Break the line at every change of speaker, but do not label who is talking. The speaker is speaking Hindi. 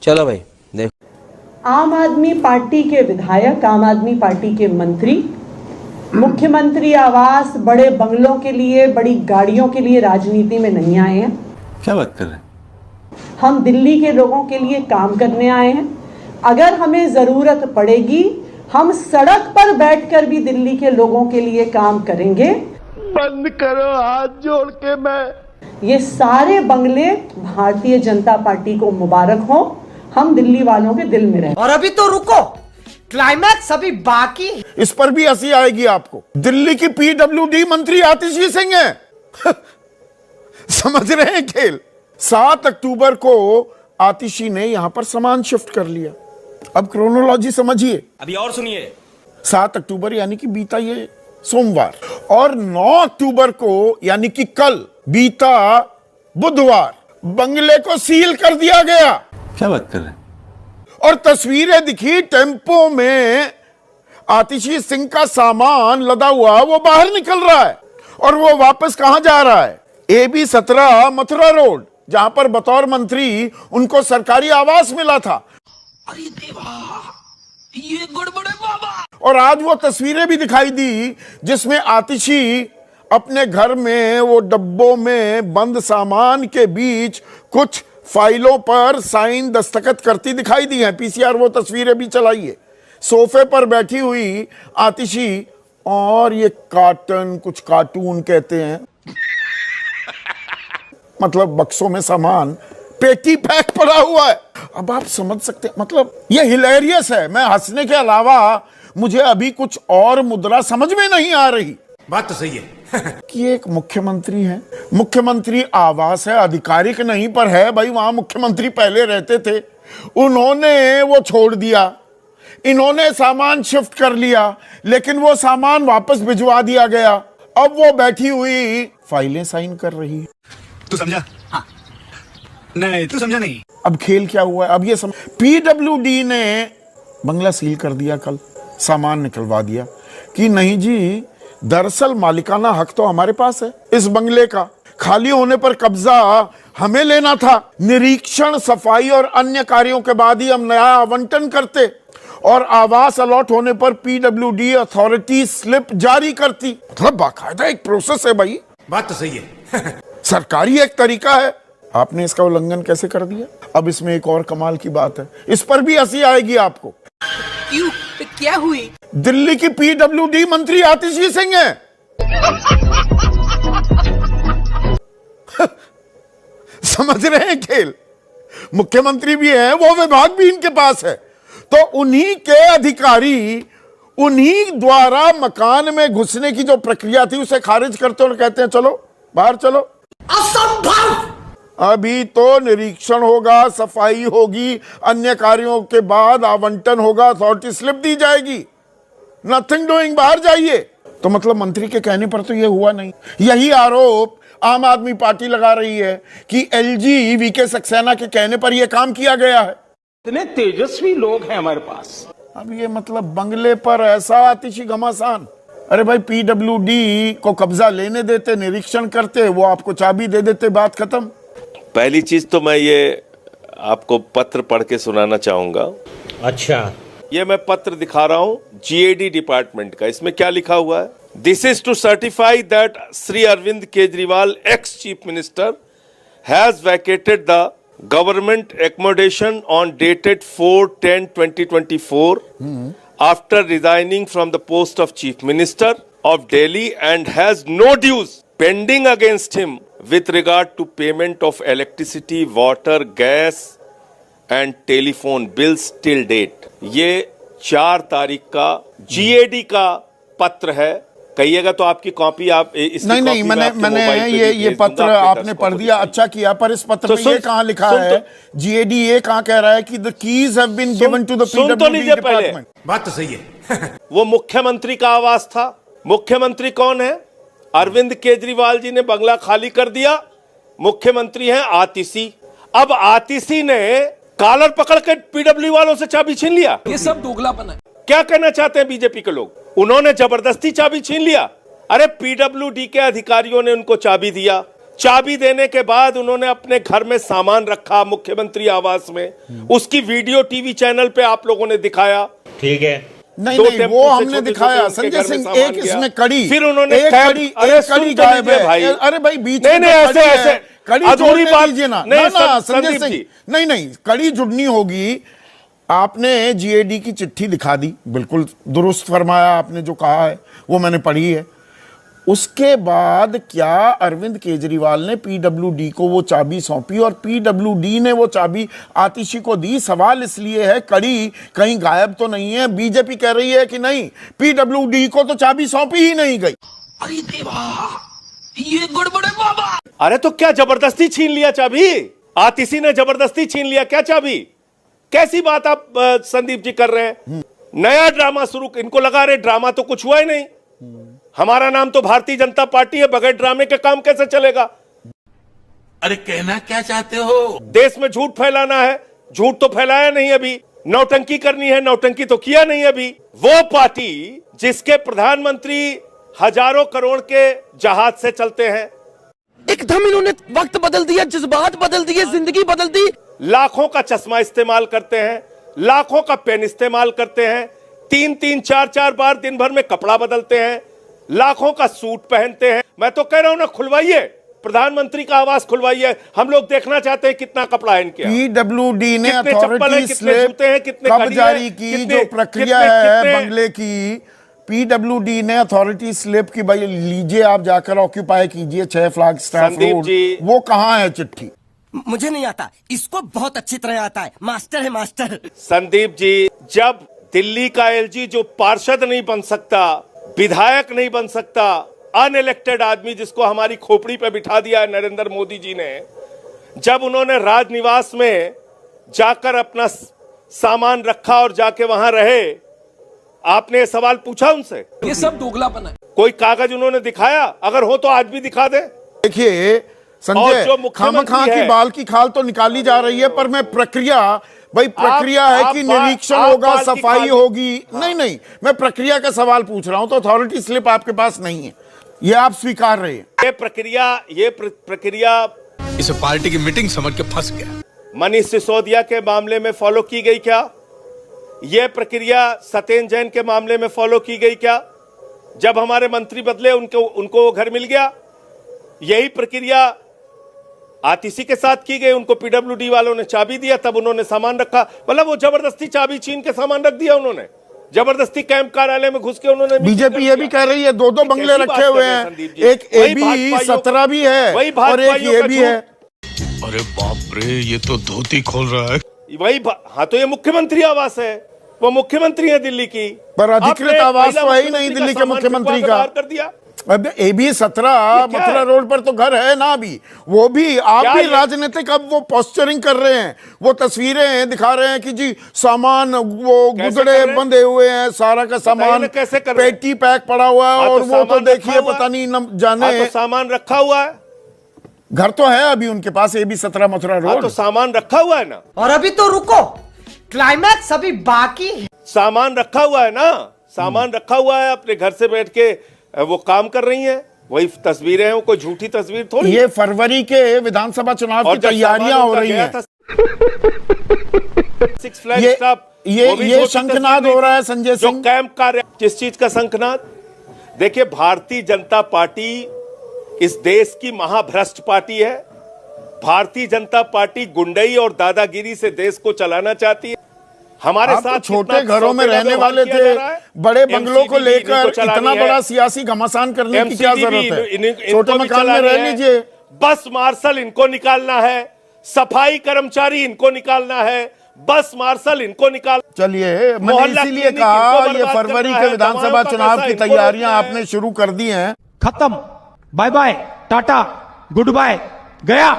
चलो भाई देखो।
आम आदमी पार्टी के विधायक, आम आदमी पार्टी के मंत्री मुख्यमंत्री आवास, बड़े बंगलों के लिए, बड़ी गाड़ियों के लिए राजनीति में नहीं आए हैं।
क्या बात कर रहे हैं?
हम दिल्ली के लोगों के लिए काम करने आए हैं। अगर हमें जरूरत पड़ेगी हम सड़क पर बैठकर भी दिल्ली के लोगों के लिए काम करेंगे।
बंद करो हाथ जोड़ के। मैं
ये सारे बंगले भारतीय जनता पार्टी को मुबारक हो, हम दिल्ली वालों के दिल में रहे।
और अभी तो रुको, क्लाइमैक्स अभी बाकी।
इस पर भी हंसी आएगी आपको। दिल्ली की पीडब्ल्यूडी मंत्री आतिशी सिंह है। समझ रहे हैं खेल? 7 अक्टूबर को आतिशी ने यहां पर सामान शिफ्ट कर लिया। अब क्रोनोलॉजी समझिए,
अभी और सुनिए।
7 अक्टूबर यानी कि बीता ये सोमवार, और 9 अक्टूबर को यानी कि कल बीता बुधवार बंगले को सील कर दिया गया।
क्या बात कर रहे हैं?
और तस्वीरें दिखी, टेम्पो में आतिशी सिंह का सामान लदा हुआ वो बाहर निकल रहा है। और वो वापस कहां जा रहा है? AB 17 मथुरा रोड, जहां पर बतौर मंत्री उनको सरकारी आवास मिला था।
अरे देवा, ये गड़बड़ है बाबा।
और आज वो तस्वीरें भी दिखाई दी जिसमें आतिशी अपने घर में वो डब्बों में बंद सामान के बीच कुछ फाइलों पर साइन दस्तखत करती दिखाई दी है। PCR वो तस्वीरें भी चलाइए। सोफे पर बैठी हुई आतिशी, और ये कुछ कार्टून कहते हैं, मतलब बक्सों में सामान, पेटी पैक पड़ा हुआ है। अब आप समझ सकते हैं, मतलब ये हिलेरियस है। मैं हंसने के अलावा मुझे अभी कुछ और मुद्रा समझ में नहीं आ रही।
बात तो सही है।
कि एक मुख्यमंत्री है, मुख्यमंत्री आवास है, आधिकारिक नहीं पर है भाई, वहां मुख्यमंत्री पहले रहते थे, उन्होंने वो छोड़ दिया, इन्होंने सामान शिफ्ट कर लिया, लेकिन वो सामान वापस भिजवा दिया गया। अब वो बैठी हुई फाइलें साइन कर रही है।
तू समझा? हाँ। नहीं तू समझा नहीं।
अब खेल क्या हुआ है? अब ये पीडब्ल्यूडी ने बंगला सील कर दिया, कल सामान निकलवा दिया कि नहीं जी, दरअसल मालिकाना हक तो हमारे पास है इस बंगले का, खाली होने पर कब्जा हमें लेना था। निरीक्षण, सफाई और अन्य कार्यों के बाद ही हम नया आवंटन करते, और आवास अलॉट होने पर पीडब्ल्यूडी अथॉरिटी स्लिप जारी करती। मतलब बाकायदा एक प्रोसेस है भाई।
बात तो सही है।
सरकारी एक तरीका है, आपने इसका उल्लंघन कैसे कर दिया? अब इसमें एक और कमाल की बात है, इस पर भी हंसी आएगी आपको।
क्यों? क्या हुई?
दिल्ली की पीडब्ल्यूडी मंत्री आतिशी सिंह है। समझ रहे हैं खेल? मुख्यमंत्री भी है, वो विभाग भी इनके पास है, तो उन्हीं के अधिकारी उन्हीं द्वारा मकान में घुसने की जो प्रक्रिया थी उसे खारिज करते और कहते हैं चलो बाहर चलो।
असंभव।
अभी तो निरीक्षण होगा, सफाई होगी, अन्य कार्यों के बाद आवंटन होगा, अथॉरिटी स्लिप दी जाएगी। नथिंग डूइंग, बाहर जाइए। तो मतलब मंत्री के कहने पर तो ये हुआ नहीं। यही आरोप आम आदमी पार्टी लगा रही है कि LG VK सक्सेना के कहने पर यह काम किया गया है।
इतने तेजस्वी लोग हैं हमारे पास।
अब ये मतलब बंगले पर ऐसा आतिशी घमासान। अरे भाई, पीडब्ल्यूडी को कब्जा लेने देते, निरीक्षण करते, वो आपको चाबी दे देते, बात खत्म।
पहली चीज तो मैं ये आपको पत्र पढ़ के सुनाना चाहूंगा।
अच्छा,
ये मैं पत्र दिखा रहा हूं GAD डिपार्टमेंट का। इसमें क्या लिखा हुआ है? This is to certify that Shri Arvind Kejriwal ex chief minister has vacated the government accommodation on dated 4/10/2024 after resigning from the post of chief minister of Delhi and has no dues pending against him with regard to payment of electricity, water, gas and telephone bills till date। ये 4 तारीख का GAD का पत्र है। कहिएगा तो आपकी कॉपी आप
नहीं, मैंने ये पत्र आपने पढ़ दिया, अच्छा किया, पर इस पत्र में ये कहां लिखा है? GAD ये कहां कह रहा है कि the keys have been given to the PWD department?
बात तो सही है।
वो मुख्यमंत्री का आवास था। मुख्यमंत्री कौन है? अरविंद केजरीवाल जी ने बंगला खाली कर दिया। मुख्यमंत्री हैं आतिशी। अब आतिशी ने कॉलर पकड़ के पीडब्ल्यू वालों से चाबी छीन लिया।
ये सब दोगलापन है।
क्या कहना चाहते हैं बीजेपी के लोग? उन्होंने जबरदस्ती चाबी छीन लिया। अरे पीडब्ल्यूडी के अधिकारियों ने उनको चाबी दिया, चाबी देने के बाद उन्होंने अपने घर में सामान रखा मुख्यमंत्री आवास में, उसकी वीडियो टीवी चैनल पे आप लोगों ने दिखाया।
ठीक है,
नहीं नहीं, वो हमने दिखाया संजय सिंह। एक इसमें कड़ी,
फिर उन्होंने
एक कड़ी गायब है भाई। अरे भाई बीच में
ऐसे ऐसे
कड़ी जोड़ने दीजिए ना। ना संजय सिंह, नहीं नहीं, कड़ी जुड़नी होगी। आपने जीएडी की चिट्ठी दिखा दी, बिल्कुल दुरुस्त फरमाया आपने, जो कहा है वो मैंने पढ़ी है। उसके बाद क्या अरविंद केजरीवाल ने पीडब्ल्यूडी को वो चाबी सौंपी और पीडब्ल्यूडी ने वो चाबी आतिशी को दी? सवाल इसलिए है कड़ी कहीं गायब तो नहीं है। बीजेपी कह रही है कि नहीं, पीडब्ल्यूडी को तो चाबी सौंपी ही नहीं गई।
अरे देवा, ये गड़बड़ है बाबा।
अरे तो क्या जबरदस्ती छीन लिया चाबी? आतिशी ने जबरदस्ती छीन लिया क्या चाबी? कैसी बात आप संदीप जी कर रहे हैं? नया ड्रामा शुरू, इनको लगा रहे ड्रामा तो कुछ हुआ ही नहीं। हमारा नाम तो भारतीय जनता पार्टी है, बगैर ड्रामे के काम कैसे चलेगा?
अरे कहना क्या चाहते हो?
देश में झूठ फैलाना है, झूठ तो फैलाया नहीं अभी। नौटंकी करनी है, नौटंकी तो किया नहीं अभी। वो पार्टी जिसके प्रधानमंत्री हजारों करोड़ के जहाज से चलते हैं,
एकदम इन्होंने वक्त बदल दिया, जज्बात बदल दिए, जिंदगी बदल दी।
लाखों का चश्मा इस्तेमाल करते हैं, लाखों का पेन इस्तेमाल करते हैं, 3-3, 4-4 बार दिन भर में कपड़ा बदलते हैं, लाखों का सूट पहनते हैं। मैं तो कह रहा हूं ना, खुलवाइए प्रधानमंत्री का आवास, खुलवाइए। हम लोग देखना चाहते हैं कितना कपड़ा है इनके।
पीडब्ल्यूडी ने अथॉरिटी स्लिप कब जारी की? जो प्रक्रिया है बंगले की, पीडब्ल्यूडी ने अथॉरिटी स्लिप की, भाई लीजिए आप जाकर ऑक्यूपाई कीजिए 6 फ्लैग स्टाफ रोड, वो कहां है चिट्ठी?
मुझे नहीं आता, इसको बहुत अच्छी तरह आता है, मास्टर है मास्टर।
संदीप जी, जब दिल्ली का एलजी जो पार्षद नहीं बन सकता, विधायक नहीं बन सकता, अनइलेक्टेड आदमी जिसको हमारी खोपड़ी पे बिठा दिया है नरेंद्र मोदी जी ने, जब उन्होंने राजनिवास में जाकर अपना सामान रखा और जाके वहां रहे, आपने सवाल पूछा उनसे?
ये सब दोगलापन है।
कोई कागज उन्होंने दिखाया? अगर हो तो आज भी दिखा दे।
देखिए संजय, खामखा की बाल की खाल तो निकाली जा रही है, पर मैं प्रक्रिया, भाई प्रक्रिया है कि निरीक्षण होगा, सफाई होगी। नहीं नहीं, मैं प्रक्रिया का सवाल पूछ रहा हूं। तो अथॉरिटी स्लिप आपके पास नहीं है, ये आप स्वीकार रहे हैं?
ये प्रक्रिया
इसे पार्टी की मीटिंग समझ के फंस गया।
मनीष सिसोदिया के मामले में फॉलो की गई क्या? यह प्रक्रिया सत्येंद्र जैन के मामले में फॉलो की गई क्या? जब हमारे मंत्री बदले उनको वो घर मिल गया। यही प्रक्रिया आतिशी के साथ की गई, उनको पीडब्ल्यूडी वालों ने चाबी दिया, तब उन्होंने सामान रखा। मतलब वो जबरदस्ती चाबी छीन के सामान रख दिया उन्होंने, जबरदस्ती कैंप कार्यालय में घुस के उन्होंने।
बीजेपी ये भी कह रही है 2-2 बंगले रखे हुए हैं, एक AB-17 भी है और एक ये भी है।
अरे बाप रे, ये तो धोती खोल रहा है।
वही हाँ, तो ये मुख्यमंत्री आवास है, वो मुख्यमंत्री है दिल्ली की,
पर अधिकृत आवास तो है ही नहीं दिल्ली के मुख्यमंत्री का।
कर दिया।
अब AB-17 मथुरा रोड पर तो घर है ना अभी, वो भी आप भी राजनीतिक अब वो पोस्चरिंग कर रहे हैं, वो तस्वीरें दिखा रहे हैं कि जी सामान वो गुदड़े बंधे हुए हैं, सारा का सामान पेटी पैक पड़ा हुआ है, और वो तो देखिए पता नहीं जाने।
तो सामान रखा हुआ है,
घर तो है अभी उनके पास AB-17 मथुरा रोड,
तो सामान रखा हुआ है ना।
और अभी तो रुको, क्लाइमैक्स अभी बाकी है।
सामान रखा हुआ है ना, सामान रखा हुआ है, अपने घर से बैठ के वो काम कर रही हैं, वही तस्वीरें हैं, वो कोई झूठी तस्वीर थोड़ी।
ये फरवरी के विधानसभा चुनाव की तैयारियां हो रही हैं। ये शंखनाद हो रहा है संजय सिंह।
जो कैंप कार्य, किस चीज का शंखनाद? देखिए, भारतीय जनता पार्टी इस देश की महाभ्रष्ट पार्टी है। भारतीय जनता पार्टी गुंडई और दादागिरी से देश को चलाना चाहती है। हमारे साथ
छोटे घरों में रहने वाले थे, बड़े बंगलों को लेकर इतना बड़ा सियासी घमासान करने की क्या जरूरत है? छोटे मकान में रह लीजिए।
बस मार्शल इनको निकालना है, सफाई कर्मचारी इनको निकालना है, बस मार्शल इनको निकाल।
चलिए, मैंने इसीलिए कहा ये फरवरी के विधानसभा चुनाव की तैयारियां आपने शुरू कर दी हैं।
खत्म, bye bye, tata, goodbye, गया।